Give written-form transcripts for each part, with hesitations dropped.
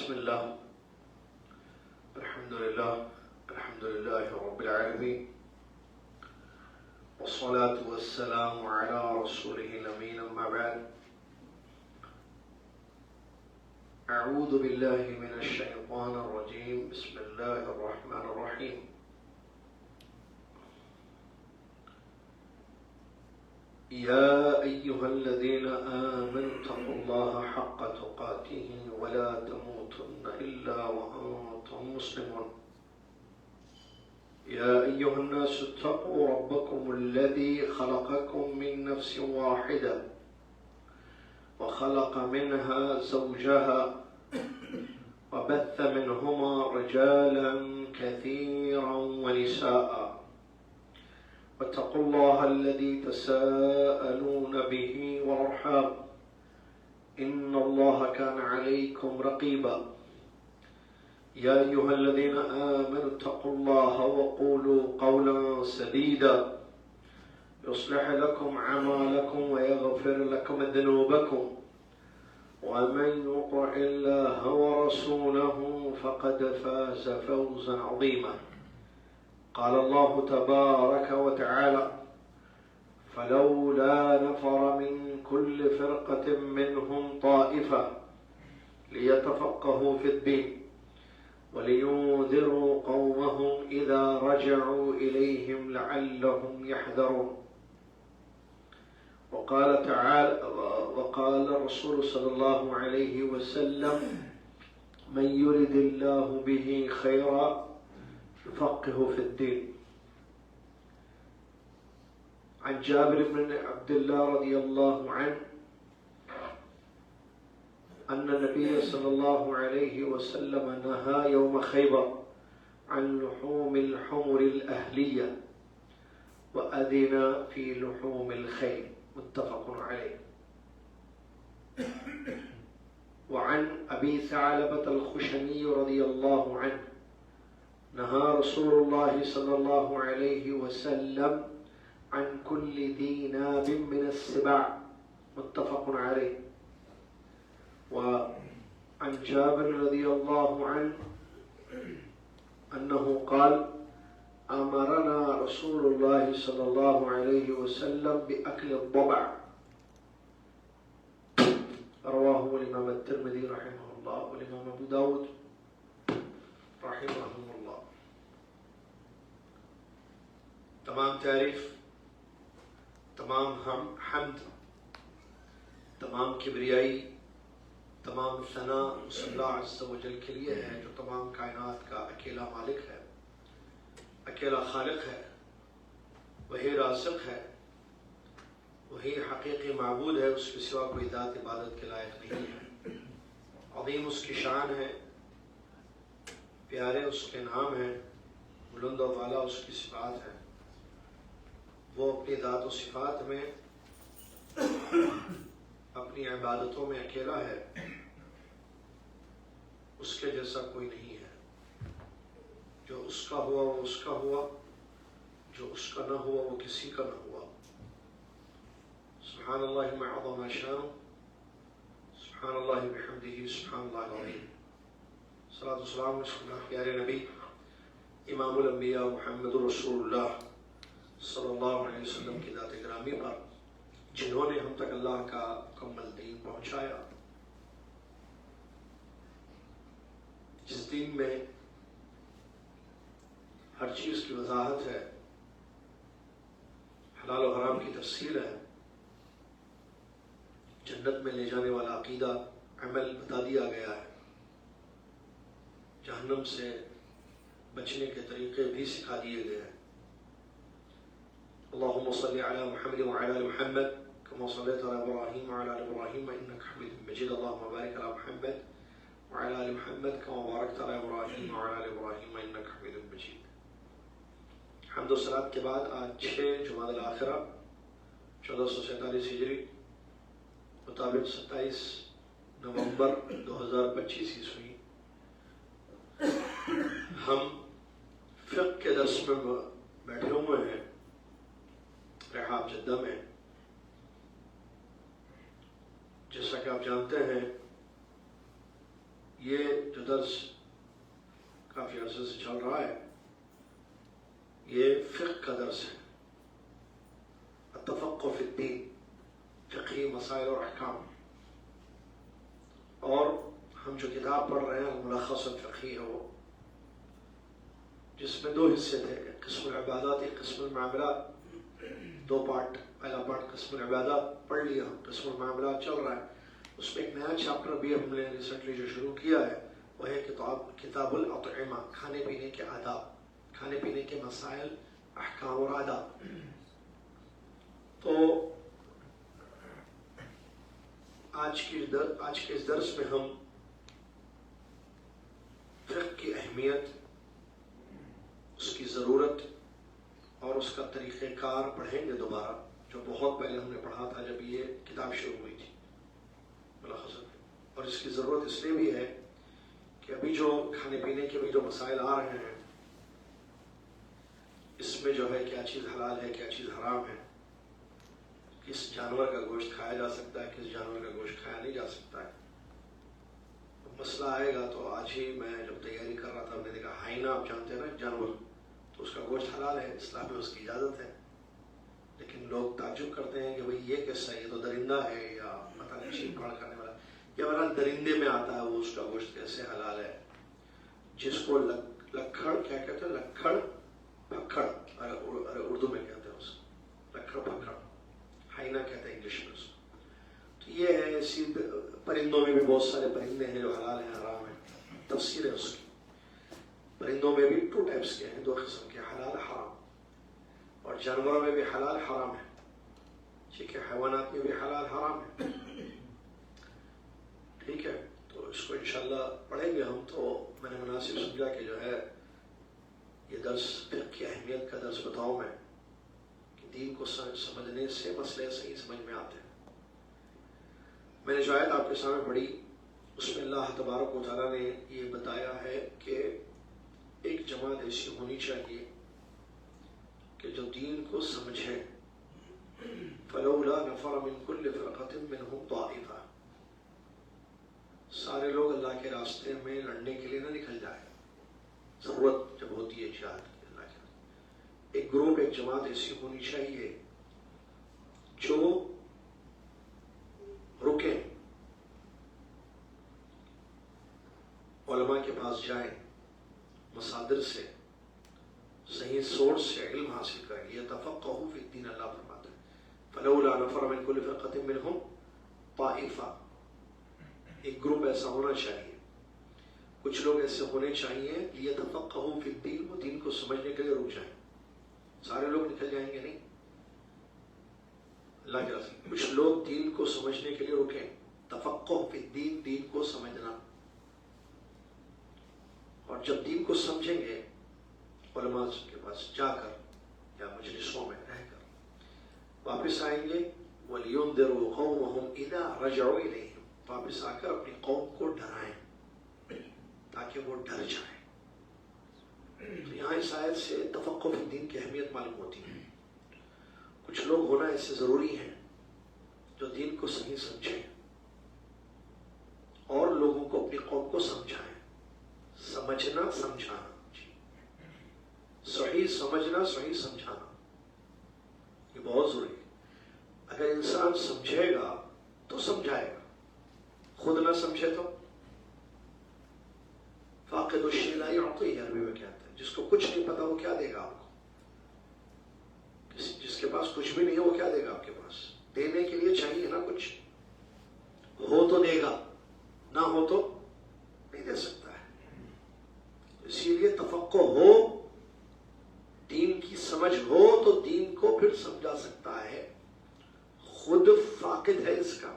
بسم الله الحمد لله رب العالمين والصلاة والسلام على رسوله الأمين أما بعد أعوذ بالله من الشيطان الرجيم بسم الله الرحمن الرحيم يا أيها الذين آمنوا اتقوا الله حق تقاته ولا تموتن إلا وأنتم مسلمون يا أيها الناس اتقوا ربكم الذي خلقكم من نفس واحدة وخلق منها زوجها وبث منهما رجالا كثيرا ونساء واتقوا الله الذي تساءلون به والأرحام إن الله كان عليكم رقيبا يا أيها الذين آمنوا اتقوا الله وقولوا قولا سديدا يصلح لكم أعمالكم ويغفر لكم ذنوبكم ومن يطع الله ورسوله فقد فاز فوزا عظيما قال الله تبارك وتعالى فلولا نفر من كل فرقة منهم طائفة ليتفقهوا في الدين ولينذروا قومهم إذا رجعوا إليهم لعلهم يحذرون وقال تعالى وقال الرسول صلى الله عليه وسلم من يرد الله به خيرا يفقه في الدين عن جابر بن عبد الله رضي الله عنه أن النبي صلى الله عليه وسلم نهى يوم خيبر عن لحوم الحمر الأهلية وأذن في لحوم الخيل متفق عليه. وعن أبي ثعلبة الخشني رضي الله عنه نهى رسول الله صلى الله عليه وسلم عن كل ذي ناب من السباع متفق عليه. وعن جابر رضي الله عنه أنه قال أمرنا رسول الله صلى الله عليه وسلم بأكل الضبع رواه الإمام الترمذي رحمه الله والإمام أبو داود رحمهم اللہ. تمام تعریف، تمام حمد، تمام کبریائی، تمام ثنا اس اللہ عز و جل کے لیے ہے جو تمام کائنات کا اکیلا مالک ہے، اکیلا خالق ہے، وہی رازق ہے، وہی حقیقی معبود ہے، اس کے سوا کوئی ذات عبادت کے لائق نہیں ہے. عظیم اس کی شان ہے، پیارے اس کے نام ہیں، بلند و بالا اس کی صفات ہیں. وہ اپنی ذات و صفات میں اپنی عبادتوں میں اکیلا ہے، اس کے جیسا کوئی نہیں ہے. جو اس کا ہوا وہ اس کا ہوا، جو اس کا نہ ہوا وہ کسی کا نہ ہوا. سبحان اللہ ما عظم شانہ، سبحان اللہ بحمدہ، سبحان اللہ العظیم. صلاۃ والسلام علی پیارے نبی امام الانبیاء محمد رسول اللہ صلی اللہ علیہ وسلم کی ذات گرامی پر، جنہوں نے ہم تک اللہ کا مکمل دین پہنچایا، جس دین میں ہر چیز کی وضاحت ہے، حلال و حرام کی تفصیل ہے، جنت میں لے جانے والا عقیدہ عمل بتا دیا گیا ہے، جہنم سے بچنے کے طریقے بھی سکھا دیے گئے ہیں. اللهم صل على محمد وعلى آل محمد كما صليت على إبراهيم وعلى آل إبراهيم إنك حميد مجيد. اللهم بارك على محمد وعلى آل محمد كما باركت على إبراهيم وعلى آل إبراهيم إنك حميد مجيد. حمد و صلات کے بعد آج 6 جمادی الاخرہ 1447 ہجری مطابق 27 نومبر 2025 عیسوی ہم فقہ کے درس میں بیٹھے ہوئے ہیں رحاب جدہ میں. جیسا کہ آپ جانتے ہیں یہ جو درس کافی عرصے سے چل رہا ہے یہ فقہ کا درس ہے، التفقہ فی الدین، فقہی مسائل اور احکام. اور ہم جو کتاب پڑھ رہے ہیں الملخص الفقہی ہے وہ، جس میں 2 حصے تھے، ایک قسم العبادات، ایک قسم المعاملات. 2 پارٹ. پہلا پارٹ قسم العبادات پڑھ لیا، قسم المعاملات چل رہا ہے. اس میں ایک نیا چیپٹر بھی ہم نے ریسنٹلی جو شروع کیا ہے وہ ہے کتاب الاطعمہ، کھانے پینے کے آداب، کھانے پینے کے مسائل، احکام اور آداب. تو آج کے اس درس میں ہم فقہ کی اہمیت، اس کی ضرورت اور اس کا طریقہ کار پڑھیں گے دوبارہ، جو بہت پہلے ہم نے پڑھا تھا جب یہ کتاب شروع ہوئی تھی ملخصاً. اور اس کی ضرورت اس لیے بھی ہے کہ ابھی جو کھانے پینے کے بھی جو مسائل آ رہے ہیں، اس میں جو ہے کیا چیز حلال ہے، کیا چیز حرام ہے، کس جانور کا گوشت کھایا جا سکتا ہے، کس جانور کا گوشت کھایا نہیں جا سکتا ہے. مسئلہ آئے گا تو آج ہی میں جب تیاری کر رہا تھا میں نے دیکھا ہائنا، آپ جانتے ہیں نا جانور، تو اس کا گوشت حلال ہے، اسلام میں اس کی اجازت ہے. لیکن لوگ تعجب کرتے ہیں کہ بھئی یہ کیسا ہے، یہ تو درندہ ہے یا پتہ نہیں چیپ پھاڑ کرنے والا، یا بہرحال درندے میں آتا ہے وہ، اس کا گوشت کیسے حلال ہے. جس کو لکھڑ کیا کہتے ہیں، لکھڑ پکھڑ، اردو میں کہتے ہیں اس کو لکھڑ پکھڑ، ہائنا کہتے ہیں انگلش میں اس کو. تو یہ ہے، اسی پرندوں میں بھی بہت سارے پرندے ہیں جو حلال ہیں حرام ہیں، تفصیل ہے اس کی. پرندوں میں بھی 2 ٹائپس کے ہیں، 2 قسم کے، حلال حرام. اور جانوروں میں بھی حلال حرام ہے، ٹھیک ہے، حیوانات میں بھی حلال حرام ہے، ٹھیک ہے. تو اس کو انشاءاللہ پڑھیں گے ہم. تو میں نے مناسب سمجھا کہ جو ہے یہ درس فقہ کی اہمیت کا درس بتاؤں میں، کہ دین کو سمجھنے سے مسئلے صحیح سمجھ میں آتے ہیں. میں نے جو آیت آپ کے سامنے پڑھی اس میں اللہ تبارک و تعالیٰ نے یہ بتایا ہے کہ ایک جماعت ایسی ہونی چاہیے کہ جو دین کو سمجھے. فلولا نفر من كل فرقة منهم طائفة، سارے لوگ اللہ کے راستے میں لڑنے کے لیے نہ نکل جائے. ضرورت جب ہوتی ہے جہاد کی اللہ کے راستے، ایک گروپ، ایک جماعت ایسی ہونی چاہیے جو رکیں، علماء کے پاس جائیں، مصادر سے، صحیح سورس سے علم حاصل کریں. یتفقہوا فی الدین، اللہ فرماتا ہے فلولا نفر من کل فرقۃ منہم طائفہ. ایک گروپ ایسا ہونا چاہیے، کچھ لوگ ایسے ہونے چاہیے یتفقہوا فی الدین، وہ دین کو سمجھنے کے لیے رک جائیں. سارے لوگ نکل جائیں گے نہیں، اللہ کے راستے کچھ لوگ دین کو سمجھنے کے لیے رکیں. تفقہ فی الدین، دین کو سمجھنا. اور جب دین کو سمجھیں گے علماء کے پاس جا کر یا مجلسوں میں رہ کر، واپس آئیں گے. وَلْيُنذِرُوا قَوْمَهُمْ إِذَا رَجَعُوا إِلَيْهِمْ، واپس آ کر اپنی قوم کو ڈرائیں تاکہ وہ ڈر جائیں. تو یہاں اس آیت سے تفقہ فی الدین کی اہمیت معلوم ہوتی ہے. کچھ لوگ ہونا ایسے ضروری ہیں جو دین کو صحیح سمجھیں اور لوگوں کو اپنی قوم کو سمجھائیں. سمجھنا سمجھانا، صحیح سمجھنا صحیح سمجھانا، یہ بہت ضروری ہے. اگر انسان سمجھے گا تو سمجھائے گا، خود نہ سمجھے تو فاقد الشیء لا یعطیہ، عربی میں کہتے ہیں جس کو کچھ نہیں پتا وہ کیا دے گا آپ کو. جس کے پاس کچھ بھی نہیں ہے وہ کیا دے گا آپ کے پاس. دینے کے لیے چاہیے نا کچھ، ہو تو دے گا، نہ ہو تو نہیں دے سکتا ہے. اسی لیے تفقہ ہو، دین کی سمجھ ہو تو دین کو پھر سمجھا سکتا ہے. خود فاقد ہے اس کا،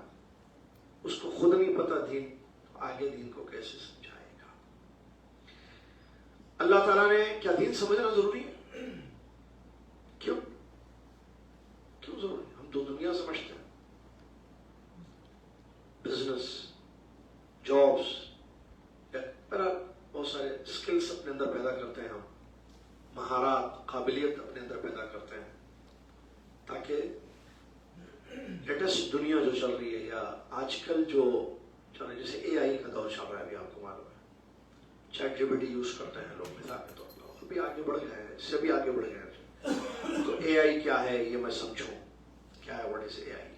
اس کو خود نہیں پتا دین، آگے دین کو کیسے سمجھائے گا. اللہ تعالیٰ نے کیا دین سمجھنا ضروری ہے؟ کیوں ضروری؟ ہم تو دنیا سمجھتے ہیں، بزنس، جابس، بہت سارے اسکلس اپنے اندر پیدا کرتے ہیں، ہم مہارات، قابلیت اپنے اندر پیدا کرتے ہیں تاکہ لیٹسٹ دنیا جو چل رہی ہے یا آج کل جو چلو جیسے اے آئی کا دور چل رہا ہے ابھی آپ کو معلوم ہے, chat G P T use کرتے ہیں لوگ مثال کے طور پر, ابھی آگے بڑھ گئے ہیں, اس سے بھی آگے بڑھ گئے ہیں. تو اے آئی کیا ہے یہ میں سمجھوں, کیا ہے واٹ از اے آئی,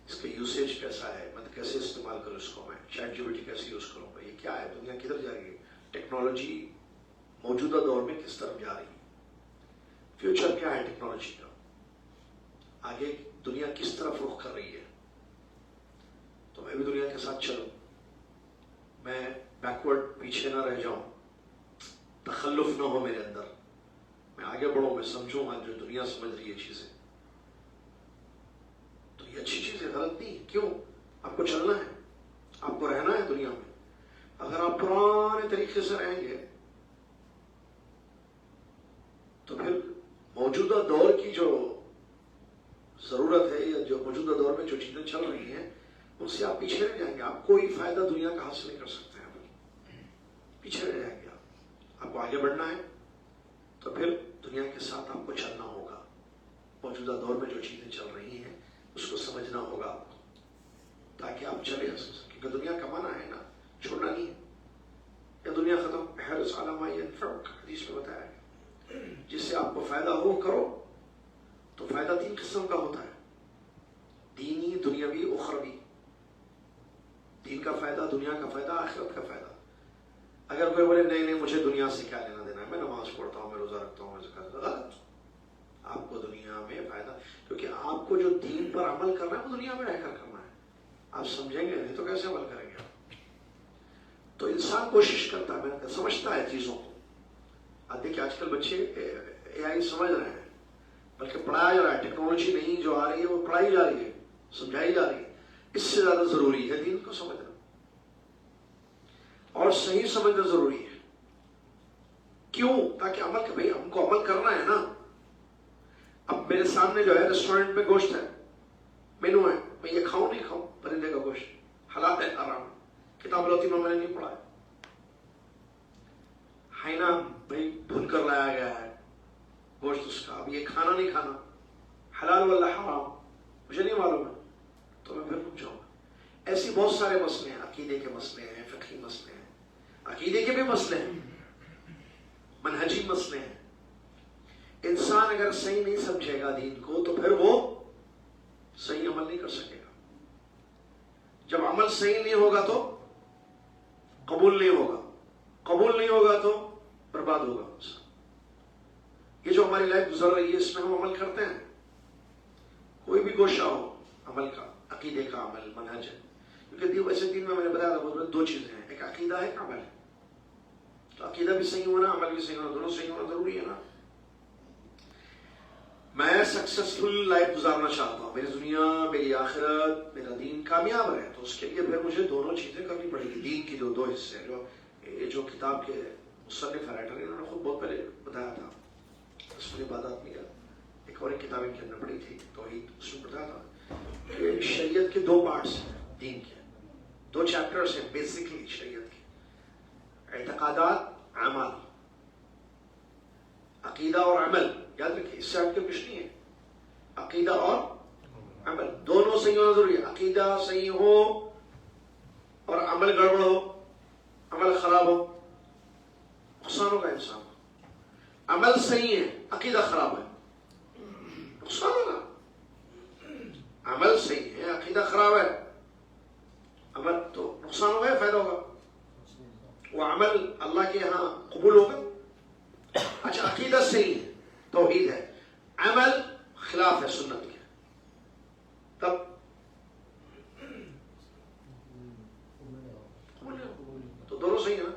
اس کا یوسیج کیسا ہے, میں کیسے استعمال کروں اس کو, میں چیٹ جی پی ٹی کیسے یوز کروں, یہ کیا ہے, دنیا کدھر جا رہی ہے, ٹیکنالوجی موجودہ دور میں کس طرف جا رہی ہے, فیوچر کیا ہے ٹیکنالوجی کا, آگے دنیا کس طرف رخ کر رہی ہے. تو میں بھی دنیا کے ساتھ چلوں, میں بیکورڈ پیچھے نہ رہ جاؤں, تخلف نہ ہو میرے اندر, میں آگے بڑھوں, میں سمجھوں آج جو دنیا سمجھ رہی ہے چیزیں, تو یہ اچھی چیز ہے, غلط نہیں. کیوں, آپ کو چلنا ہے, آپ کو رہنا ہے دنیا میں. اگر آپ پرانے طریقے سے رہیں گے تو پھر موجودہ دور کی جو ضرورت ہے یا جو موجودہ دور میں جو چیزیں چل رہی ہیں ان سے آپ پیچھے رہ جائیں گے. آپ کوئی فائدہ دنیا کا حاصل نہیں کر سکتے ہیں, پیچھے رہ جائیں گے. آپ کو آگے بڑھنا ہے تو پھر دنیا کے ساتھ آپ کو چلنا ہوگا, موجودہ دور میں جو چیزیں چل رہی ہیں اس کو سمجھنا ہوگا آپ کو, تاکہ آپ چلے. کیونکہ دنیا کمانا ہے نا, چھوڑنا نہیں ہے. یا دنیا ختم, حرص علی ما ینفعک, حدیث میں بتایا ہے, جس سے آپ کو فائدہ ہو کرو. تو فائدہ 3 قسم کا ہوتا ہے, دینی, دنیاوی, اخروی. دین کا فائدہ, دنیا کا فائدہ, آخرت کا فائدہ. اگر کوئی بولے نہیں مجھے دنیا سے کیا لینا دینا ہے, میں نماز پڑھتا ہوں, میں روزہ رکھتا ہوں, میں زکات, غلط. آپ کو دنیا میں فائدہ, کیونکہ آپ کو جو دین پر عمل کرنا ہے وہ دنیا میں رہ کر کرنا ہے. آپ سمجھیں گے نہیں تو کیسے عمل کریں گے. تو انسان کوشش کرتا ہے, میں سمجھتا ہے چیزوں کو. آپ دیکھیں آج کل بچے اے آئی سمجھ رہے ہیں, بلکہ پڑھایا جا رہا ہے. ٹیکنالوجی نہیں جو آ رہی ہے وہ پڑھائی جا رہی ہے, سمجھائی جا رہی ہے. اس سے زیادہ ضروری ہے دین کو سمجھنا, اور صحیح سمجھنا ضروری ہے. کیوں, تاکہ عمل کہ بھائی ہم کو عمل کرنا ہے نا. اب میرے سامنے جو ہے ریسٹورینٹ میں گوشت ہے, مینو ہے, میں یہ کھاؤں نہیں کھاؤں, پرندے کا گوشت, حلال ہے حرام, کتاب لوتی میں نے نہیں پڑھا ہے نا, بھائی بھون کر لایا گیا ہے گوشت اس کا, اب یہ کھانا نہیں کھانا, حلال ولا حرام مجھے نہیں معلوم ہے, تو میں پھر رک جاؤں گا. ایسی بہت سارے مسئلے ہیں, عقیدے کے مسئلے ہیں, فقہی مسئلے ہیں, عقیدے کے بھی مسئلے ہیں, منہجی مسئلے ہیں. انسان اگر صحیح نہیں سمجھے گا دین کو تو پھر وہ صحیح عمل نہیں کر سکے گا. جب عمل صحیح نہیں ہوگا تو قبول نہیں ہوگا, قبول نہیں ہوگا تو برباد ہوگا. یہ جو ہماری لائف گزر رہی ہے اس میں ہم عمل کرتے ہیں, کوئی بھی گوشہ ہو عمل کا, عقیدے کا عمل, منہج ہے. کیونکہ ویسے دین میں نے بتایا تھا 2 چیزیں ہیں, ایک عقیدہ ہے, ایک عمل ہے. تو عقیدہ بھی صحیح ہونا, عمل بھی صحیح ہونا, دونوں صحیح ہونا ضروری ہے نا. میں سکسیسفل لائف گزارنا چاہتا ہوں, میری دنیا, میری آخرت, میرا دین کامیاب رہے, تو اس کے لیے پھر مجھے دونوں چیزیں کرنی پڑے گی. دین کی 2 حصے ہیں, جو کتاب کے مصنف رائٹر انہوں نے خود بہت پہلے بتایا تھا. اس میں عبادات میں ایک اور ایک کتاب ان کے اندر پڑھی تھی توحید, اس میں بتایا تھا کہ شریعت کے 2 پارٹس ہیں, دین کے 2 چیپٹرز ہیں بیسکلی شریعت کے, اعتقادات, اعمال. عقیدہ اور عمل یاد رکھیے, اس سے آپ کے کچھ نہیں ہے. عقیدہ اور عمل دونوں صحیح ہونا ضروری ہے. عقیدہ صحیح ہو اور عمل گڑبڑ ہو, عمل خراب ہو, نقصان ہوگا انسان کو. عمل صحیح ہے, عقیدہ خراب ہے, نقصان ہوگا. عمل صحیح ہے, عقیدہ خراب ہے, عمل تو نقصان ہوگا یا فائدہ ہوگا؟ وہ عمل اللہ کے یہاں قبول ہوگا. اچھا عقیدہ صحیح ہے, توحید ہے, عمل خلاف ہے سنت کے, تب تو دونوں صحیح ہے نا.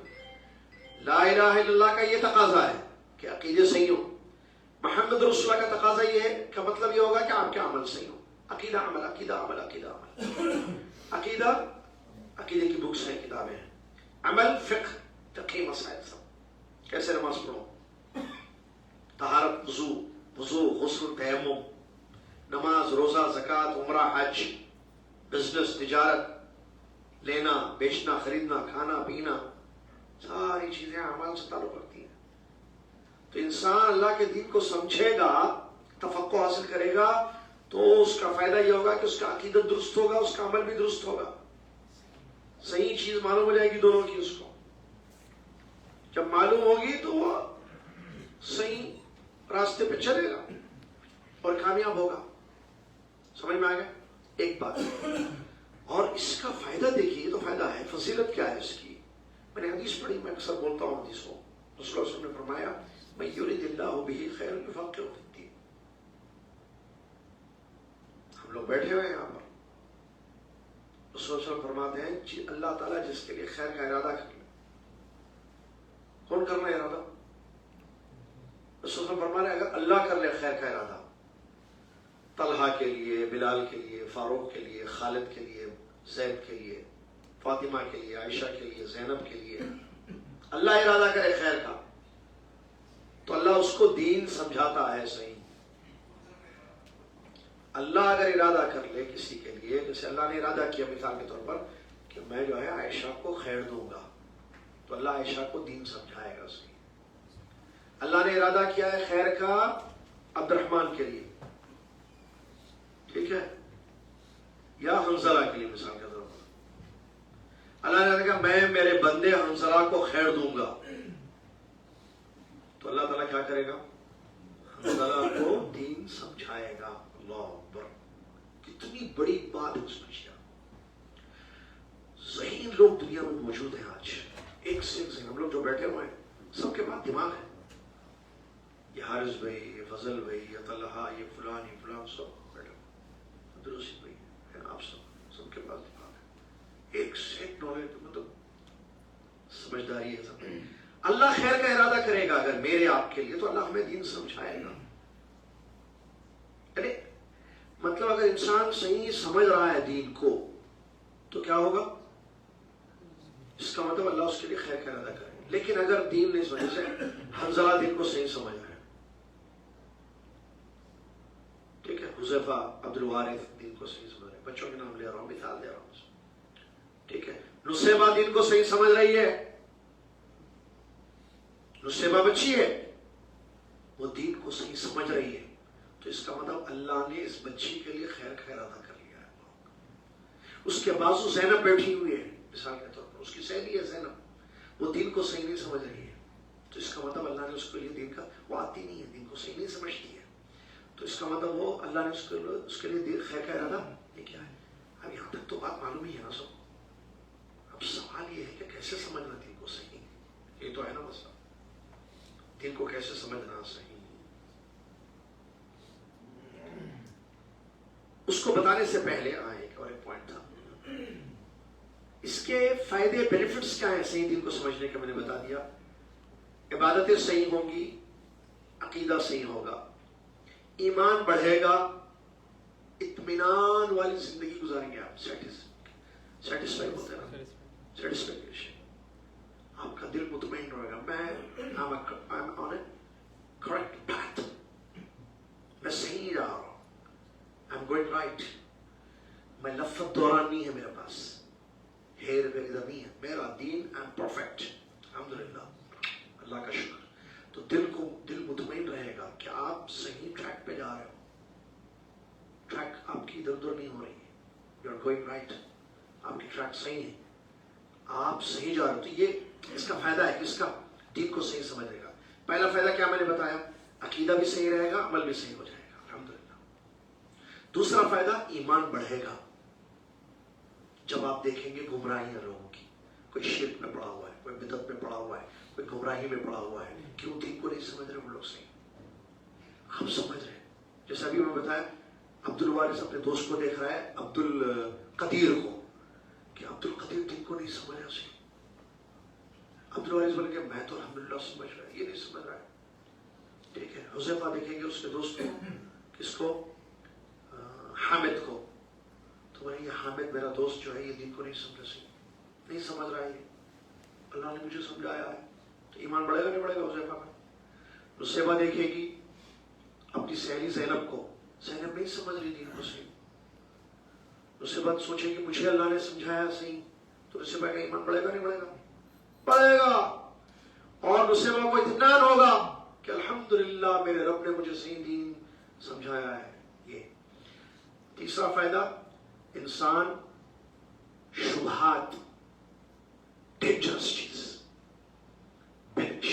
لا الہ الا اللہ کا یہ تقاضا ہے کہ عقیدے صحیح ہو. محمد رسول اللہ کا تقاضا یہ ہے کہ مطلب یہ ہوگا کہ آپ کے عمل صحیح ہو. عقیدہ عمل, عقیدہ عمل, عقیدہ عمل. عقیدہ, عقیدے کی بکس ہیں, کتابیں ہیں. عمل فقہ, فقہی مسائل, سب کیسے نماز پڑھو, طہارت, وضو, غسل, تیمم, نماز, روزہ, زکات, عمرہ, حج, بزنس, تجارت, لینا, بیچنا, خریدنا, کھانا, پینا, ساری چیزیں اعمال سے تعلق رکھتی ہیں. تو انسان اللہ کے دین کو سمجھے گا, تفقہ حاصل کرے گا, تو اس کا فائدہ یہ ہوگا کہ اس کا عقیدت درست ہوگا, اس کا عمل بھی درست ہوگا. صحیح چیز معلوم ہو جائے گی دونوں کی اس کو. جب معلوم ہوگی تو وہ صحیح راستے پہ چلے گا اور کامیاب ہوگا. سمجھ میں آ گیا ایک بات. اور اس کا فائدہ دیکھیے تو فائدہ ہے. فضیلت کیا ہے اس کی؟ میں نے حدیث پڑھی, میں اکثر بولتا ہوں حدیث کو. رسول اللہ صلی اللہ علیہ وسلم نے فرمایا من یرید اللہ بہ خیرا یفقہہ فی الدین. ہم لوگ بیٹھے ہوئے ہیں یہاں پر, رسول اللہ صلی اللہ علیہ وسلم فرماتے ہیں اللہ تعالیٰ جس کے لیے خیر کا ارادہ کر لے. کون کرنا ہے ارادہ؟ رسول اللہ فرما رہے ہیں اگر اللہ کر لے خیر کا ارادہ, طلحہ کے لیے, بلال کے لیے, فاروق کے لیے, خالد کے لیے, زید کے لیے, فاطمہ کے لیے, عائشہ کے لیے, زینب کے لیے, اللہ ارادہ کرے خیر کا تو اللہ اس کو دین سمجھاتا ہے. صحیح اللہ اگر ارادہ کر لے کسی کے لیے, جیسے اللہ نے ارادہ کیا مثال کے طور پر کہ میں جو ہے عائشہ کو خیر دوں گا, تو اللہ عائشہ کو دین سمجھائے گا. صحیح اللہ نے ارادہ کیا ہے خیر کا عبد الرحمن کے لیے, ٹھیک ہے, یا حنظلہ کے لیے مثال کے طور پر اللہ نے کہا میں میرے بندے حنظلہ کو خیر دوں گا, تو اللہ تعالیٰ کیا کرے گا؟ حنظلہ کو دین سمجھائے گا. اللہ اکبر, کتنی بڑی بات ہے سمجھیا. ذہین لوگ دنیا میں موجود ہیں آج, ایک سے ایک ذہین. ہم لوگ جو بیٹھے ہوئے ہیں سب کے پاس دماغ ہے. یہ حارث بھائی, یہ فضل بھائی, یہ طلحہ, یہ فلان, یہ فلان, سب بیٹھے ہوئے. عبدالرشید بھائی ہیں, آپ سب کے پاس دماغ ہے. ایک سے ایک نالج, مطلب سمجھداری ہے سب. اللہ خیر کا ارادہ کرے گا اگر میرے آپ کے لیے, تو اللہ ہمیں دین سمجھائے گا. مطلب اگر انسان صحیح سمجھ رہا ہے دین کو تو کیا ہوگا؟ اس کا مطلب اللہ اس کے لیے خیر کا ارادہ کرے. لیکن اگر دین نہیں سمجھ, سے حنظلہ دین کو صحیح سمجھ رہے ہیں, ٹھیک ہے, حذیفہ, عبد الوارث دین کو صحیح سمجھ رہے ہیں, بچوں کے نام لے رہا ہوں, مثال دے رہا ہوں, ٹھیک ہے. نصیبہ دین کو صحیح سمجھ رہی ہے, نصیبہ بچی ہے, وہ دین کو صحیح سمجھ رہی ہے, تو اس کا مطلب اللہ نے اس بچی کے لیے خیر کا ارادہ کر لیا ہے. اس کے بازو زینب بیٹھی ہوئی ہے مثال کے طور پر, اس کی سہیلی ہے زینب, وہ دین کو صحیح نہیں سمجھ رہی ہے, تو اس کا مطلب اللہ نے اس کے لیے دین کا, وہ آتی نہیں ہے, دین کو صحیح نہیں سمجھتی ہے, تو اس کا مطلب وہ اللہ نے اس کے لیے دین خیر کا ارادہ نہیں کیا ہے. اب یہاں تک تو بات معلوم ہی ہے نا سب. اب سوال یہ ہے کہ کیسے سمجھنا دین کو صحیح, یہ تو ہے نا مسئلہ, دین کو کیسے سمجھنا صحیح. اس کو بتانے سے پہلے ایک اور ایک پوائنٹ تھا, اس کے فائدے بینیفٹس کیا ہیں صحیح دین کو سمجھنے کے. میں نے بتا دیا, عبادتیں صحیح ہوں گی, عقیدہ صحیح ہوگا, ایمان بڑھے گا, اطمینان والی زندگی گزاریں گے آپ, سیٹسفائی ہوتے ہیں, سیٹسفیکشن, آپ کا دل مطمئن رہے گا. میں on a correct path, میں صحیح جا رہا ہوں, I'm going right. میں لفظ دوران نہیں ہے میرے پاس, ہیر وغیرہ نہیں ہے, میرا دین I'm perfect, الحمدللہ, اللہ کا شکر. تو دل مطمئن رہے گا کہ آپ صحیح ٹریک پہ جا رہے ہو, ٹریک آپ کی ادھر ادھر نہیں ہو رہی ہے, you are going right, آپ کی ٹریک صحیح ہے, آپ صحیح جا رہے ہو. تو یہ اس کا فائدہ ہے, کس کا؟ دین کو صحیح سمجھنے کا. پہلا فائدہ کیا میں نے بتایا, عقیدہ بھی صحیح رہے گا, عمل بھی صحیح ہو جائے گا, الحمدللہ. دوسرا فائدہ, ایمان بڑھے گا. جب آپ دیکھیں گے گمراہیاں لوگوں کی, کوئی شرک میں پڑا ہوا ہے, کوئی بدعت میں پڑا ہوا ہے, کوئی گمراہی میں پڑا ہوا ہے, کیوں دین کو نہیں سمجھ رہے وہ لوگ صحیح, ہم سمجھ رہے ہیں. جیسا ابھی میں بتایا, عبد الوارث اپنے دوست کو دیکھ رہا ہے, عبد القدیر کو, کہ عبد القدیر دین کو نہیں سمجھ رہا صحیح. عبد الوارث بول کے میں تو الحمدللہ سمجھ رہا ہے, یہ نہیں سمجھ رہا ہے, ٹھیک ہے. حذیفہ دیکھیں گے اس کے دوست کو, کس کو؟ حامد کو, تو یہ حامد میرا دوست جو ہے یہ دین کو نہیں سمجھ صحیح, نہیں سمجھ رہا ہے, یہ اللہ نے مجھے سمجھایا ہے, تو ایمان بڑھے گا نہیں بڑھے گا حذیفہ کا. نصیبہ دیکھے گی اپنی سہیلی زینب کو, زینب نہیں سمجھ رہی دین کو صحیح, نصیبہ سوچے کہ مجھے اللہ نے سمجھایا صحیح, تو نصیبہ کا ایمان بڑھے گا نہیں بڑھے گا؟ بڑھے گا. اور نصیبہ کو اطمینان ہوگا کہ الحمدللہ میرے رب نے مجھے صحیح دین سمجھایا ہے. یہ تیسرا فائدہ, انسان شبہات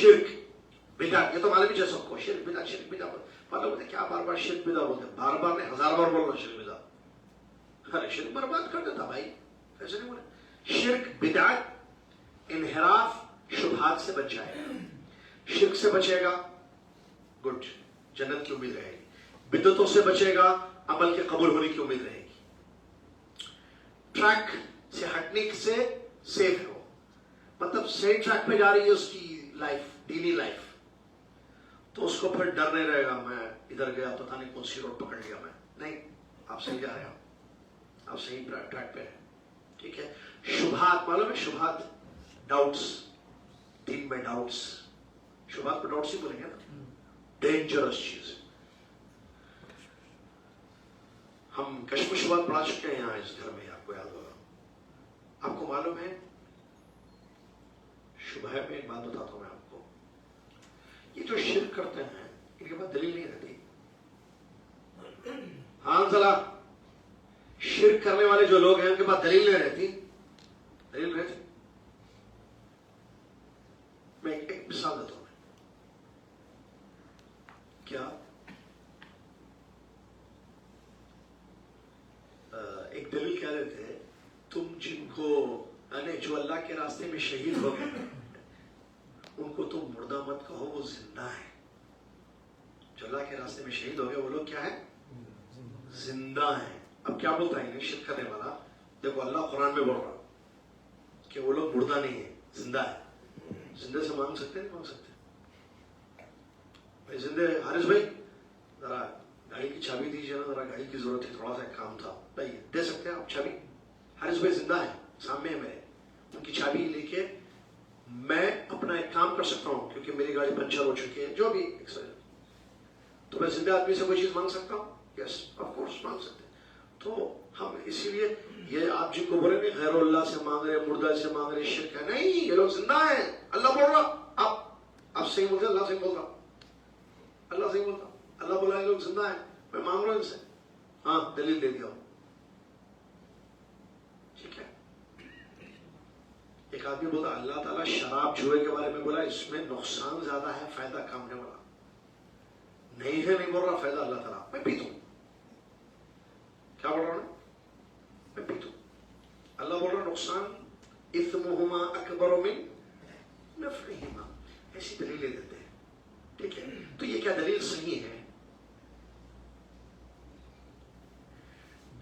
شرک بدعت، یہ تو معلوم ہے سب کو، شرک بدعت شرک بدعت معلوم ہے کیا، بار بار شرک بدعت بولتے ہیں، بار بار نہیں 1000 بار بولنا شرک بدعت، ارے شرک برباد کر دیتا بھائی، ایسے نہیں بولے. شرک بدعت انحراف شبہات سے بچ جائے گا، شرک سے بچے گا گڈ جنت کی امید رہے گی، بدعتوں سے بچے گا عمل کے قبول ہونے کی امید رہے گی. ٹریک سے ہٹنے سے سیف ہے وہ، مطلب صحیح ٹریک پہ جا رہی ہے اس کی لائف، دینی لائف، تو اس کو پھر ڈر نہیں رہے گا میں ادھر گیا پتہ نہیں کون سی روڈ پکڑ لیا میں، نہیں آپ صحیح جا رہے ہو، آپ صحیح ٹریک پہ ہیں. ٹھیک ہے. شبہات معلوم ہے، شبہات ڈاؤٹس، دین میں ڈاؤٹس، شبہات کو ڈاؤٹس ہی بولیں گے نا، ڈینجرس چیز. ہم کشف و شبہات پڑھا چکے ہیں یہاں اس گھر میں، آپ کو یاد ہوگا. آپ کو معلوم ہے شبہ میں ایک بات بتاتا ہوں میں آپ کو، یہ جو شرک کرتے ہیں ان کے پاس دلیل نہیں رہتی. ہاں ذرا شرک کرنے والے جو لوگ ہیں ان کے پاس دلیل نہیں رہتی، دلیل رہتی. میں ایک مثال دیتا ہوں. کیا ایک دلیل کہہ رہے تھے، تم جن کو یعنی جو اللہ کے راستے میں شہید ہو گئے ان کو تم مردہ مت کہو، وہ زندہ ہے. جو اللہ کے راستے میں شہید ہو گئے وہ لوگ کیا ہے؟ زندہ ہیں. اب کیا بولتا ہے شرک کرنے والا؟ دیکھو اللہ قرآن میں بول رہا کہ وہ لوگ مردہ نہیں ہیں، زندہ ہے. زندے سے مانگ سکتے نہیں مانگ سکتے بھائی؟ زندے حارث بھائی ذرا گاڑی کی چابی دیجیے نا، ذرا گاڑی کی ضرورت ہے، تھوڑا سا کام تھا. بھائی دے سکتے ہیں آپ چابی؟ حارث بھائی زندہ ہے، سامنے ہے میرے، ان کی چابی لے کے میں اپنا ایک کام کر سکتا ہوں کیونکہ میری گاڑی پنچر ہو چکی ہے، جو بھی تو میں زندہ آدمی سے کوئی چیز مانگ سکتا ہوں؟ یس آف کورس مانگ سکتے ہیں. تو ہم اسی لیے یہ آپ جن کو بولے نہیں غیر اللہ سے مانگ رہے، مردہ سے مانگ رہے، شرک ہے، نہیں یہ لوگ زندہ ہیں. اللہ بول رہا، آپ صحیح بولتے، اللہ صحیح بول رہا، اللہ صحیح بولتا، اللہ بولا یہ لوگ زندہ ہیں، میں مانگ رہا ہوں ان سے. ہاں دلیل دے دیا. ٹھیک ہے. ایک آدمی بولتا اللہ تعالیٰ شراب جوئے کے بارے میں بولا اس میں نقصان زیادہ ہے فائدہ کم ہے. بولا نہیں ہے، نہیں بول رہا فائدہ اللہ تعالیٰ، میں پیتا ہوں. کیا بول رہا ہوں؟ میں پیتا ہوں. اللہ بول رہا نقصان اثمہما اکبر من نفعہما. ایسی دلیلیں دیتے ہیں. ٹھیک ہے. تو یہ کیا دلیل صحیح ہے؟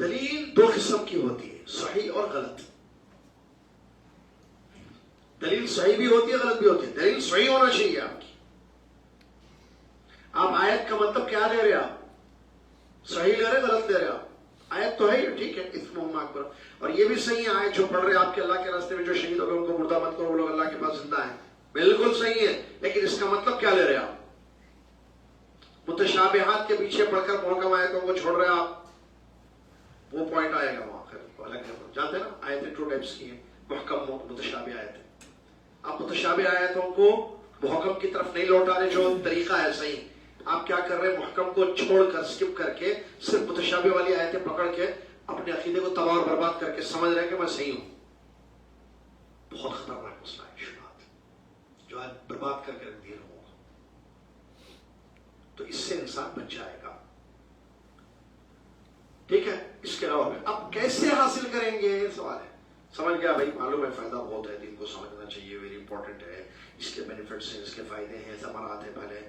دلیل دو قسم کی ہوتی ہے، صحیح اور غلط. دلیل صحیح بھی ہوتی ہے، غلط بھی ہوتی ہے. دلیل صحیح ہونا چاہیے آپ کی. آپ آیت کا مطلب کیا لے رہے؟ آپ صحیح لے رہے غلط لے رہے؟ آپ آیت تو ہے ہی ٹھیک ہے اثمہما اکبر، اور یہ بھی صحیح ہے آیت جو پڑھ رہے آپ کے اللہ کے راستے میں جو شہید ہو گئے ان کو مردہ مت کرو، وہ لوگ اللہ کے پاس زندہ ہیں، بالکل صحیح ہے. لیکن اس کا مطلب کیا لے رہے آپ؟ متشابہات کے پیچھے پڑھ کر محکم آیتوں کو چھوڑ رہے آپ، وہ پوائنٹ آئے گا وہاں. پھر الگ ہے، جانتے ہیں نا آیتیں ٹو ٹائپس کی ہیں، محکم متشابہ آیتیں. آپ متشابہ آیتوں کو محکم کی طرف نہیں لوٹا رہے، جو طریقہ ہے صحیح. آپ کیا کر رہے ہیں؟ محکم کو چھوڑ کر اسکپ کر کے صرف متشابہ والی آیتیں پکڑ کے اپنے عقیدے کو تباہ اور برباد کر کے سمجھ رہے ہیں کہ میں صحیح ہوں. بہت خطرناک مسئلہ ہے شبہات، جو آج برباد کر کے رکھ دیے لوگوں کو. تو اس سے انسان بچ جائے گا. ٹھیک ہے. اس کے علاوہ اب کیسے حاصل کریں گے یہ سوال ہے. سمجھ گیا بھائی، معلوم ہے فائدہ بہت ہے، دین کو سمجھنا چاہیے، ویری امپورٹنٹ ہے، اس کے بینیفٹس ہیں، اس کے فائدے ہیں، ثمرات ہیں. پہلے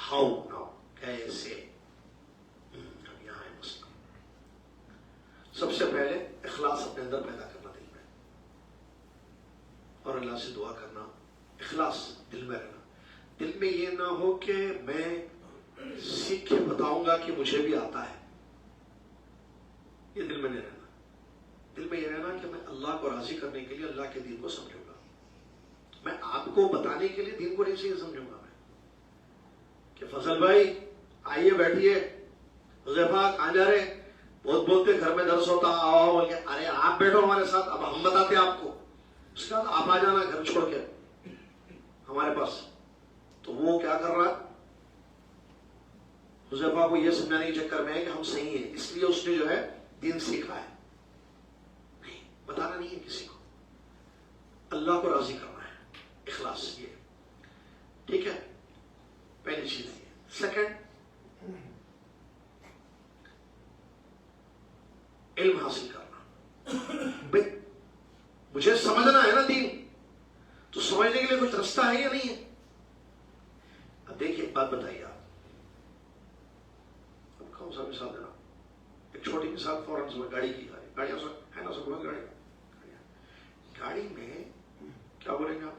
ہاؤ ناؤ، کیسے؟ اب یہاں ہے مسئلہ. سب سے پہلے اخلاص اپنے اندر پیدا کرنا دل میں، اور اللہ سے دعا کرنا. اخلاص دل میں رہنا. دل میں یہ نہ ہو کہ میں سیکھ کے بتاؤں گا کہ مجھے بھی آتا ہے، یہ دل میں نہیں رہنا. دل میں یہ رہنا کہ میں اللہ کو راضی کرنے کے لیے اللہ کے دین کو سمجھوں گا. میں آپ کو بتانے کے لیے دین کو نہیں صحیح سمجھوں گا میں کہ فضل بھائی آئیے بیٹھیے، حذیفہ کہاں جا رہے، بہت بولتے گھر میں درس ہوتا، آؤ بول کے، ارے آپ بیٹھو ہمارے ساتھ، اب ہم بتاتے آپ کو، اس کے بعد آپ آ جانا گھر چھوڑ کے ہمارے پاس. تو وہ کیا کر رہا ہے؟ حذیفہ کو یہ سمجھانے کے چکر میں ہے کہ ہم صحیح ہیں، اس لیے اس نے جو ہے دین سیکھا ہے. نہیں، بتانا نہیں ہے کسی کو، اللہ کو راضی کرنا ہے. اخلاص. یہ ٹھیک ہے، پہلی چیز یہ. سیکنڈ، علم حاصل کرنا. بھائی مجھے سمجھنا ہے نا دین، تو سمجھنے کے لیے کچھ رستہ ہے یا نہیں ہے؟ اب دیکھیے ایک بات بتائیے آپ، اب کون سا مثال دینا، ایک چھوٹی مثال فوراً سے گاڑی کی. گاڑیاں ہے نا سب گاڑی میں کیا بولیں گے آپ؟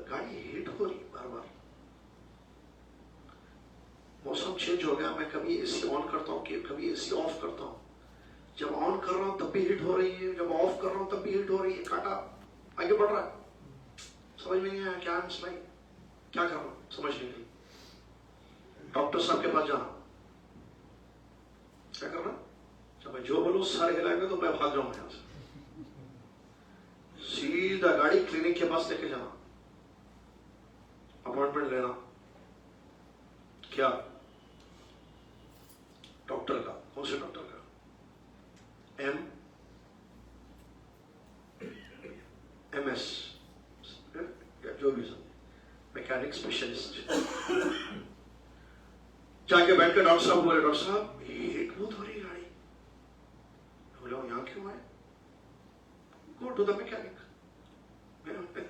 گاڑی ہیٹ ہو رہی بار بار، موسم چینج ہو گیا، میں کبھی اے سی آن کرتا ہوں کہ کبھی اے سی آف کرتا ہوں. جب آن کر رہا ہوں تب بھی ہیٹ ہو رہی ہے، جب آف کر رہا ہوں تب بھی ہیٹ ہو رہی ہے. کاٹا آگے بڑھ رہا ہے. سمجھ میں نہیں آیا کیا مسئلہ ہے، کیا کرنا سمجھنے کے لیے ڈاکٹر صاحب کے پاس جانا. کیا کرنا؟ جب میں جو بولوں سارے ہلائیں گے تو میں بھاگ جاؤں یہاں سے. سیدھا گاڑی کلینک کے پاس لے کے جانا، اپوائنٹمنٹ لینا. کیا؟ ڈاکٹر کا. کون سے ڈاکٹر کا؟ ایم ایس یا جو بھی میکینک اسپیشلسٹ. جا کے بیٹھ کے ڈاکٹر صاحب بولے ڈاکٹر صاحب ہیٹ بہت ہو رہی گاڑی. بولے یہاں کیوں ہے؟ Go to the mechanic.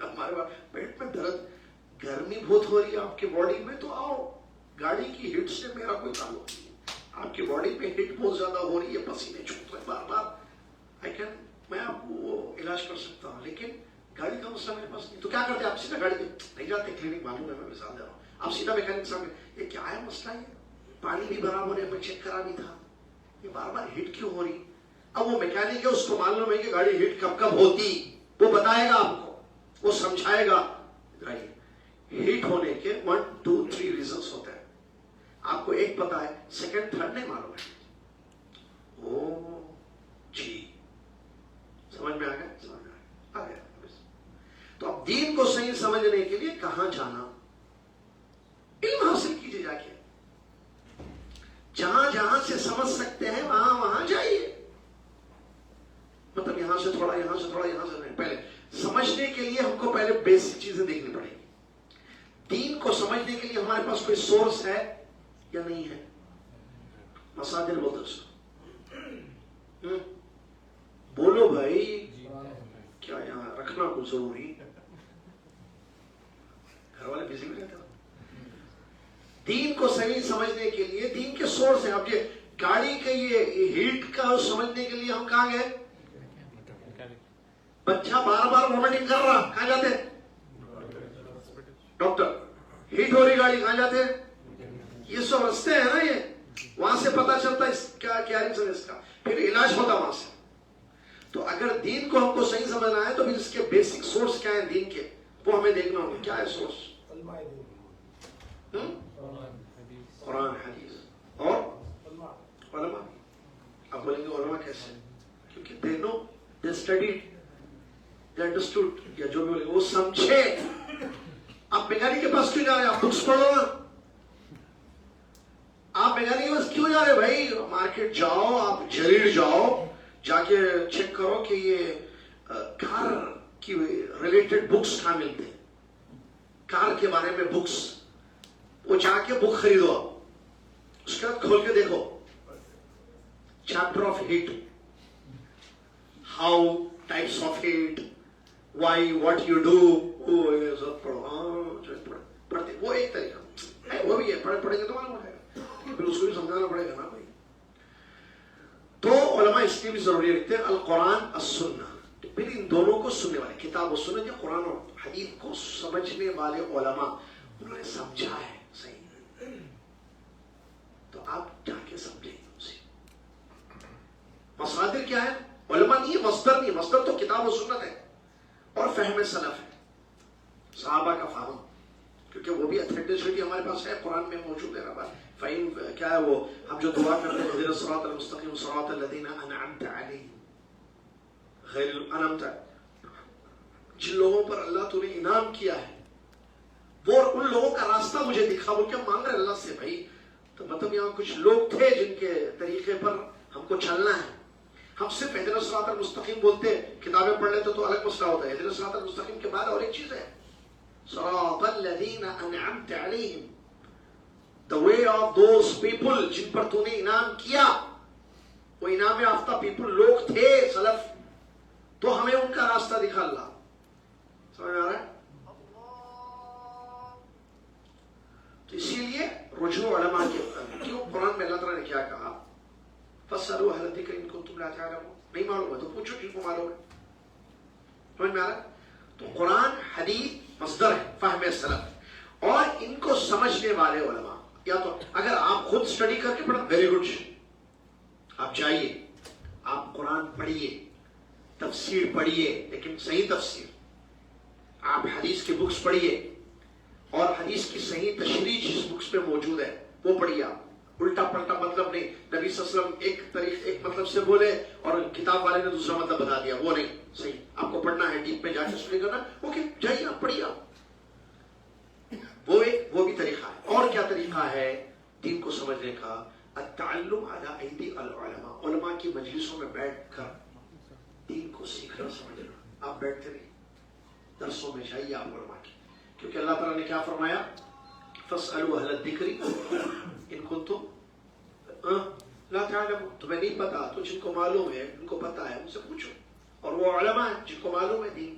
ہمارے پیٹ میں درد، گرمی بہت ہو رہی ہے آپ کی باڈی میں، تو آؤ. گاڑی کی ہیٹ سے میرا کوئی تعلق نہیں ہے. آپ کی باڈی پہ ہیٹ بہت زیادہ ہو رہی ہے، پسینے چھوٹ رہے بار بار، میں آپ کو وہ علاج کر سکتا ہوں، لیکن گاڑی کا مسئلہ میرے پاس نہیں. تو کیا کرتے آپ؟ سیدھا گاڑی نہیں جاتے کلینک. معلوم ہے میں مثال دے رہا ہوں. آپ سیدھا میکینک صاحب، یہ کیا ہے مسئلہ؟ یہ پانی بھی برابر ہے، میں چیک کرا بھی تھا، یہ بار بار ہیٹ کیوں ہو رہی؟ اب وہ میکینک ہے، اس کو معلوم ہے کہ گاڑی ہیٹ کب کب ہوتی، وہ بتائے گا آپ کو، وہ سمجھائے گا. ہیٹ ہونے کے 1 2 3 ریزنس ہوتے ہیں. آپ کو ایک پتا ہے، سیکنڈ تھرڈ نہیں معلوم ہے. او جی سمجھ میں آ گیا؟ سمجھ میں آ گیا. تو اب دین کو صحیح سمجھنے کے لیے کہاں جانا؟ علم حاصل کیجیے جا کے. جہاں جہاں سے سمجھ سکتے ہیں وہاں وہاں جائیے. مطلب یہاں سے تھوڑا، یہاں سے تھوڑا، یہاں سے نہیں. پہلے سمجھنے کے لیے ہم کو پہلے بیسک چیزیں دیکھنی پڑیں گی. دین کو سمجھنے کے لیے ہمارے پاس کوئی سورس ہے یا نہیں ہے؟ مصادر بولتے اس کو. بولو بھائی، کیا یہاں رکھنا کو ضروری؟ گھر والے بزی میں رہتے ہیں. دین کو صحیح سمجھنے کے لیے دین کے سورس ہیں. اب یہ گاڑی کے یہ ہیٹ کا سمجھنے کے لیے ہم کہاں گئے؟ بچہ بار بار وومیٹنگ کر رہا، کہاں جاتے؟ ڈاکٹر. ہیٹ ہو رہی گاڑی، کہاں جاتے؟ یہ سب رستے ہیں نا، یہ وہاں سے پتا چلتا اس کا کیا ریزن ہے، اس کا پھر علاج ہوتا وہاں سے. تو اگر دین کو ہم کو صحیح سمجھنا ہے تو پھر اس کے بیسک سورس کیا ہیں دین کے، وہ ہمیں دیکھنا ہوگا. کیا ہے سورس؟ قرآن حدیث اور علماء. آپ بولیں گے علماء کیسے؟ کیونکہ they know, they studied, they understood، یا جو بھی بولیں گے وہ سمجھے. آپ میکینک کے پاس کیوں جا رہے ہیں؟ آپ بکس پڑھو نا. آپ میکینک کے پاس کیوں جا رہے ہیں بھائی؟ مارکیٹ جاؤ، آپ جریڈ جاؤ، جا کے چیک کرو کہ یہ کار کی ریلیٹڈ بکس کہاں ملتے ہیں، کار کے بارے میں بکس. وہ جا کے بک خریدو، آپ اس کے بعد کھول کے دیکھو chapter of heat, how types of heat, why, what you do. وہ سب پڑھو. پڑھتے وہ ایک طریقہ ہے، وہ بھی ہے. پڑھیں گے تو معلوم ہے، پھر اس کو بھی سمجھانا پڑے گا نا بھائی. تو علماء اس لیے بھی ضروری رکھتے ہیں القرآن السنہ. پھر ان دونوں کو سننے والے، کتاب و سنت یا قرآن اور حدیث کو سمجھنے والے علماء، انہوں نے سمجھا ہے صحیح، تو آپ جا کے سمجھیں گے اسے. مصادر کیا ہے؟ علماء نہیں ہے، مصدر نہیں ہے. مصدر تو کتاب و سنت ہے اور فہم سلف ہے، صحابہ کا فہم، کیونکہ وہ بھی اتھینٹسٹی ہمارے پاس ہے، قرآن میں موجود ہے. فہم کیا ہے؟ وہ ہم جو دعا کرتے ہیں اہدنا الصراط المستقیم صراط الذین انعمت علیہم غیر انعمت، جن لوگوں پر اللہ تو نے انعام کیا ہے وہ ان لوگوں کا راستہ مجھے دکھا. وہ کیا مانگ رہے اللہ سے بھائی؟ تو مطلب یہاں کچھ لوگ تھے جن کے طریقے پر ہم کو چلنا ہے. ہم صرف اہدنا الصراط المستقیم بولتے، کتابیں پڑھ لیتے تو الگ مسئلہ ہوتا ہے. اہدنا الصراط المستقیم کے بعد اور ایک چیز ہے، صراط الذین انعمت علیہم, the way of those people جن پر تو نے انعام کیا. وہ انعام یافتہ پیپل لوگ تھے سلف, تو ہمیں ان کا راستہ دکھا اللہ. سمجھ آ رہا ہے؟ تو اسی لیے رجوع علماء کے کیوں قرآن میں اللہ تعالیٰ نے کیا کہا, فَاسْأَلُوا أَهْلَ الذِّكْرِ إِن كُنتُمْ لَا تَعْلَمُونَ. نہیں معلوم ہے تو پوچھو جن کو معلوم ہے. سمجھ میں آ رہا ہے؟ تو قرآن حدیث مصدر ہے فہم سلف, اور ان کو سمجھنے والے علماء, یا تو اگر آپ خود اسٹڈی کر کے پڑھا ویری گڈ, آپ جائیے آپ قرآن پڑھیے, تفسیر پڑھیے لیکن صحیح تفسیر, آپ حدیث کی بکس پڑھیے اور حدیث کی صحیح تشریح جس بکس پہ موجود ہے وہ پڑھیے. آپ الٹا پلٹا مطلب نہیں, نبی صلی اللہ علیہ وسلم ایک مطلب سے بولے اور کتاب والے نے دوسرا مطلب بتا دیا, وہ نہیں صحیح. آپ کو پڑھنا ہے, ڈیپ میں جا کے اسٹڈی کرنا, اوکے جائیے آپ پڑھیے. وہ بھی طریقہ ہے. اور کیا طریقہ ہے دین کو سمجھنے کا؟ التعلم علی ایدی العلماء, علماء کی مجلسوں میں بیٹھ کر دین کو سیکھنا سمجھنا. آپ بیٹھتے نہیں, درسوں میں جائیے آپ علماء کی, کیونکہ اللہ تعالیٰ نے کیا فرمایا, فاسألوا اہل الذکر ان کنتم لا تعلمون. تمہیں نہیں پتا تو جن کو معلوم ہے, ان کو پتا ہے, ان سے پوچھو. اور وہ علماء ہیں جن کو معلوم ہے دین.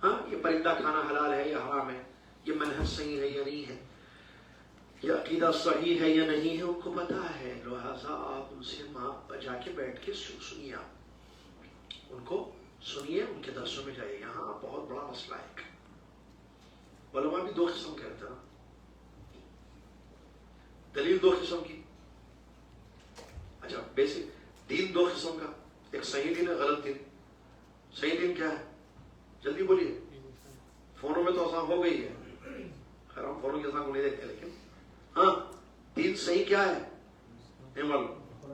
ہاں یہ پرندہ کھانا حلال ہے یا حرام ہے, یہ منہج صحیح ہے یا نہیں ہے, یہ عقیدہ صحیح ہے یا نہیں ہے, ان کو پتا ہے. لہذا آپ ان سے جا کے بیٹھ کے سنیے, آپ ان کو سنیے, ان کے درسوں میں جائیے. یہاں بہت بڑا مسئلہ ہے. علماء بھی دو قسم کے رہتے ہیں, دلیل دو قسم کی. اچھا بیسک دین دو قسم کا, ایک صحیح دین ہے, غلط دین. صحیح دین کیا ہے جلدی بولیے, فونوں میں تو آسان ہو گئی ہے, خیر ہم فونوں کے آسان کو نہیں دیکھتے, لیکن ہاں دین صحیح کیا ہے نہیں معلوم.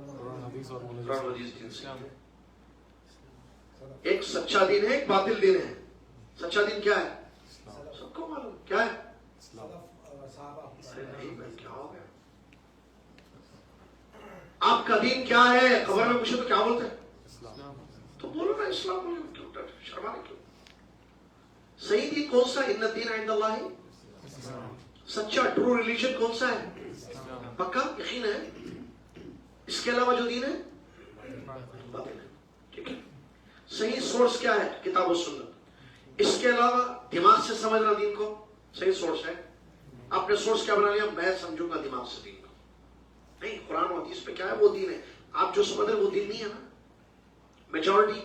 قرآن حدیث دین صحیح ہے. ایک سچا دین ہے, ایک باطل دین ہے. سچا دین کیا ہے سب کو معلوم کیا ہے. نہیں بھائی کیا ہو گیا, آپ کا دین کیا ہے؟ خبر میں پوچھے تو کیا بولتے ہیں؟ تو بولو نا اسلام, بولو کیوں شرمانے کیوں؟ صحیح دین کون سا ہے؟ ان الدین عند اللہ, سچا ٹرو ریلیجن کون سا ہے؟ پکا یقین ہے. اس کے علاوہ جو دین ہے باطل ہے. ٹھیک ہے, صحیح سورس کیا ہے؟ کتاب و سنت. اس کے علاوہ دماغ سے سمجھنا دین کو صحیح سورس ہے. آپ نے سورس کیا بنا لیا, میں سمجھوں گا دماغ سے دین کو. نہیں, قرآن و حدیث پہ کیا ہے وہ دین ہے. آپ جو سمجھ رہے وہ دین نہیں ہے نا. میجورٹی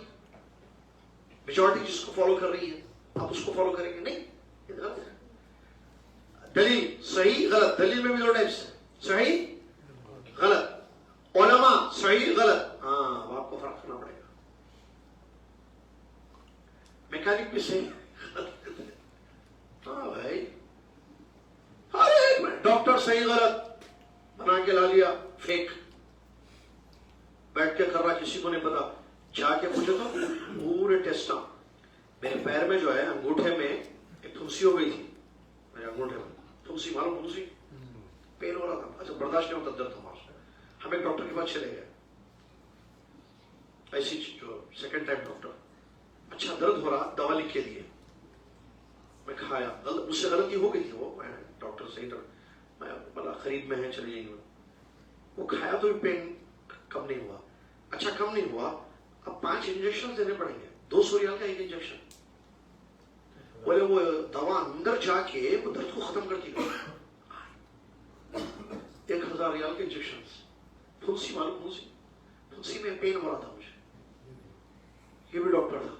جس کو فالو کر رہی ہے آپ اس کو فالو کریں گے نہیں, یہ غلط ہے. دلیل صحیح غلط, دلیل میں بھی دو ٹائپس ہیں, صحیح غلط. علماء صحیح غلط, ہاں اب آپ کو فرق کرنا پڑے گا. میکینک بھی صحیح غلط, ہاں بھائی ہر ایک میں. ڈاکٹر صحیح غلط بنا کے لا لیا, فیک بیٹھ کے کر رہا, کسی کو نہیں پتا. جا کے پوچھو تو پورے ٹیسٹ. میرے پیر میں جو ہے انگوٹھے میں ایک پھنسی ہو گئی تھی, میرے انگوٹھے میں پھنسی, معلوم پھنسی, پین ہو رہا تھا. اچھا برداشت نہیں ہوتا, درد ہمارا. ہم ایک ڈاکٹر کے پاس چلے گئے, ایسی جو سیکنڈ ٹائم ڈاکٹر. اچھا درد ہو رہا, دوا لکھ کے دیے, میں کھایا. مجھ سے غلطی ہو گئی تھی, وہ میں ڈاکٹر صحیح میں بلا خرید میں ہے چلی جائیں گے. وہ کھایا تو بھی پین کم نہیں ہوا. اچھا کم نہیں ہوا, اب 5 انجیکشن دینے پڑیں گے, 200 ریال کا ایک انجیکشن. بولے وہ دوا اندر جا کے وہ درد کو ختم کرتی ہے. 1000 ریال کے انجیکشن. پھنسی, معلوم پھنسی, پھنسی میں پین ہو رہا تھا مجھے. یہ بھی ڈاکٹر تھا,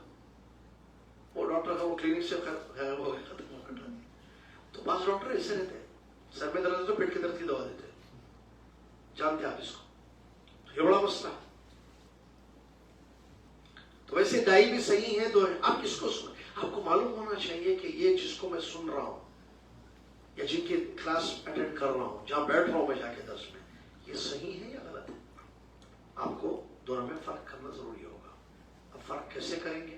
وہ ڈاکٹر تھا, وہ کلینک سے غائب ہو گیا, ختم ہو گیا. تو بعض ڈاکٹر ایسے رہتے ہیں, سر میں درد ہے تو پیٹ کے درد کی دوا دیتے ہیں. جانتے آپ اس کو, یہ بڑا مسئلہ ہے. تو ویسے دائی بھی صحیح ہے. تو آپ کس کو سن, آپ کو معلوم ہونا چاہیے کہ یہ جس کو میں سن رہا ہوں یا جن کی کلاس اٹینڈ کر رہا ہوں, جہاں بیٹھ رہا ہوں میں جا کے درس میں, یہ صحیح ہے یا غلط ہے. آپ کو دونوں میں فرق کرنا ضروری ہوگا. اب فرق کیسے کریں گے؟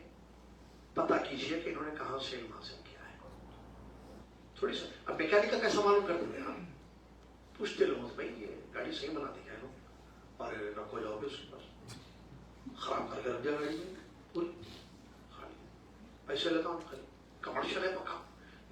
پتہ کیجئے کہ انہوں نے کہاں سے علم حاصل کیا ہے. تھوڑی سا اب میکینک کا کیسا معلوم کرتے ہیں, آپ پوچھتے لوگوں سے, بھائی یہ گاڑی صحیح بناتے کیا ہے لوگ, اور رکھو جاؤ گے اس کے پاس, خراب کر کے رکھ دیا گاڑی میں پوری, پیسے لیتا ہوں, کمرشل ہے پکا,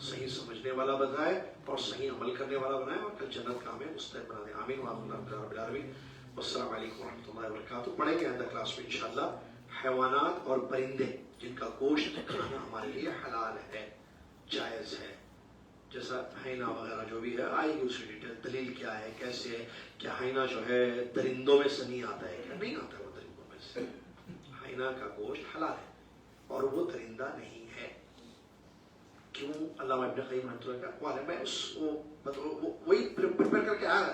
صحیح سمجھنے والا بنائے اور صحیح عمل کرنے والا بنائے، اور کل جنت کا ہمیں مستحق بنا دے. آمین وآمین رب العالمین. والسلام علیکم ورحمۃ اللہ وبرکاتہ. پڑھیں گے آئندہ کلاس میں انشاءاللہ حیوانات اور پرندے جن کا گوشت کھانا ہمارے لیے حلال ہے، جائز ہے، جیسا ہینا وغیرہ جو بھی ہے آئے گی اس کی ڈیٹیل، دلیل کیا ہے، کیسے ہے، کیا ہینا جو ہے درندوں میں سے نہیں آتا ہے، کیا نہیں آتا ہے وہ درندوں میں سے. ہینا کا گوشت حلال ہے اور وہ درندہ نہیں ہے. کیوں؟ علامہ ابن قیم رحمۃ اللہ کا اقوال ہے. میں اس کو وہی پریپیئر کر کے آیا،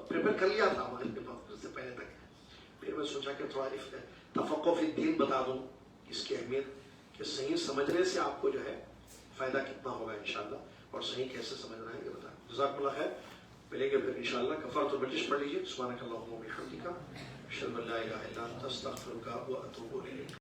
پریپیئر کر لیا تھا مغرب کے وقت سے پہلے تک. پھر میں سوچا کہ تھوڑا تفقہ فی الدین بتا دوں، اس کی اہمیت کہ صحیح سمجھنے سے آپ کو جو ہے فائدہ کتنا ہوگا انشاءاللہ، اور صحیح کیسے سمجھنا ہے یہ بتائیں. جزاکم اللہ خیر. ملیں گے پھر انشاءاللہ. کفارۃ البجش پڑھ لیجیے. سبحانک اللہم و بحمدک، اشہد ان لا الہ الا انت، استغفرک و اتوب الیک.